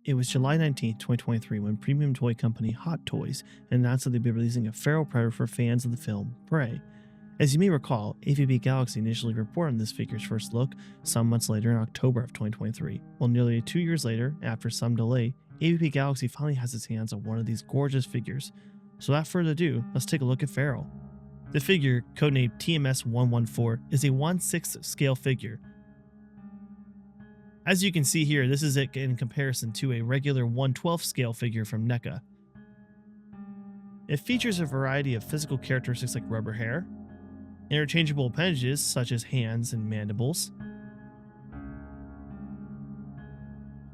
It was July 19th, 2023 when premium toy company Hot Toys announced that they'd be releasing a feral predator for fans of the film Prey. As you may recall, AVP Galaxy initially reported on this figure's first look some months later in October of 2023. Well, nearly 2 years later, after some delay, AVP Galaxy finally has its hands on one of these gorgeous figures. So without further ado, let's take a look at Feral. The figure, codenamed TMS-114, is a 1/6 scale figure. As you can see here, this is it in comparison to a regular 1/12 scale figure from NECA. It features a variety of physical characteristics like rubber hair, interchangeable appendages such as hands and mandibles,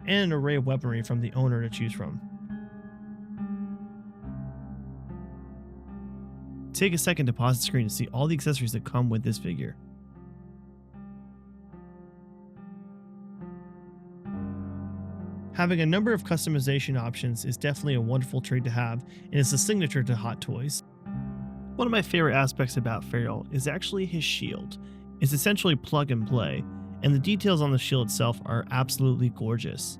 and an array of weaponry from the owner to choose from. Take a second to pause the screen to see all the accessories that come with this figure. Having a number of customization options is definitely a wonderful trait to have, and it's a signature to Hot Toys. One of my favorite aspects about Feral is actually his shield. It's essentially plug and play, and the details on the shield itself are absolutely gorgeous.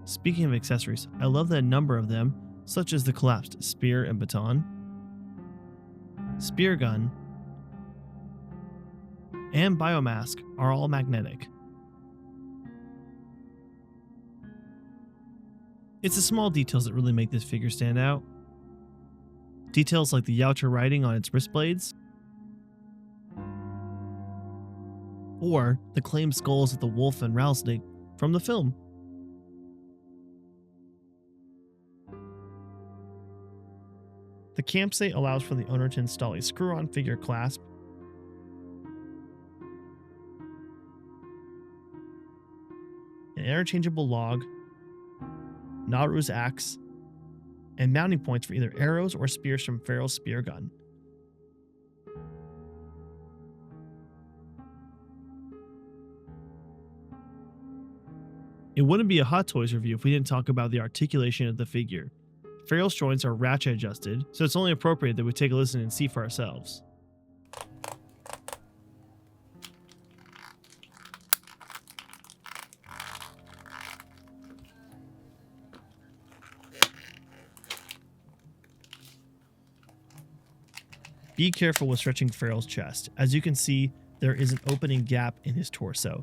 Speaking of accessories, I love that a number of them, such as the collapsed spear and baton, spear gun, and biomask, are all magnetic. It's the small details that really make this figure stand out. Details like the Yautja writing on its wrist blades, or the claimed skulls of the wolf and rattlesnake from the film. The campsite allows for the owner to install a screw-on figure clasp, an interchangeable log, Naru's axe, and mounting points for either arrows or spears from Feral's spear gun. It wouldn't be a Hot Toys review if we didn't talk about the articulation of the figure. Feral's joints are ratchet adjusted, so it's only appropriate that we take a listen and see for ourselves. Be careful with stretching Feral's chest. As you can see, there is an opening gap in his torso.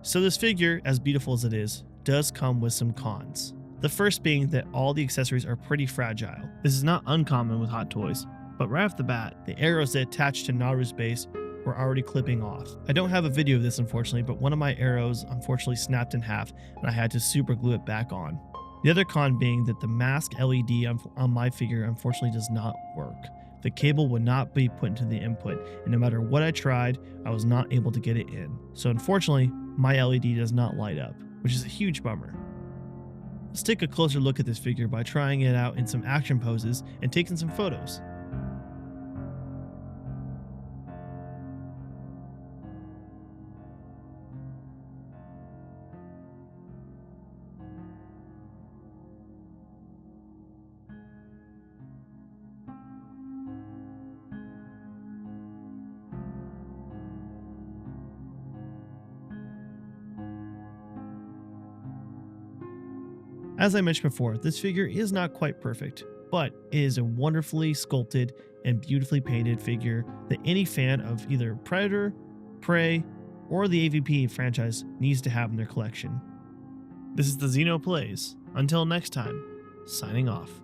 So this figure, as beautiful as it is, does come with some cons. The first being that all the accessories are pretty fragile. This is not uncommon with Hot Toys, but right off the bat, the arrows that attach to Naru's base were already clipping off. I don't have a video of this unfortunately, but one of my arrows unfortunately snapped in half and I had to super glue it back on. The other con being that the mask LED on my figure unfortunately does not work. The cable would not be put into the input, and no matter what I tried, I was not able to get it in. So unfortunately, my LED does not light up, which is a huge bummer. Let's take a closer look at this figure by trying it out in some action poses and taking some photos. As I mentioned before, this figure is not quite perfect, but it is a wonderfully sculpted and beautifully painted figure that any fan of either Predator, Prey, or the AVP franchise needs to have in their collection. This is the Xeno Plays. Until next time, signing off.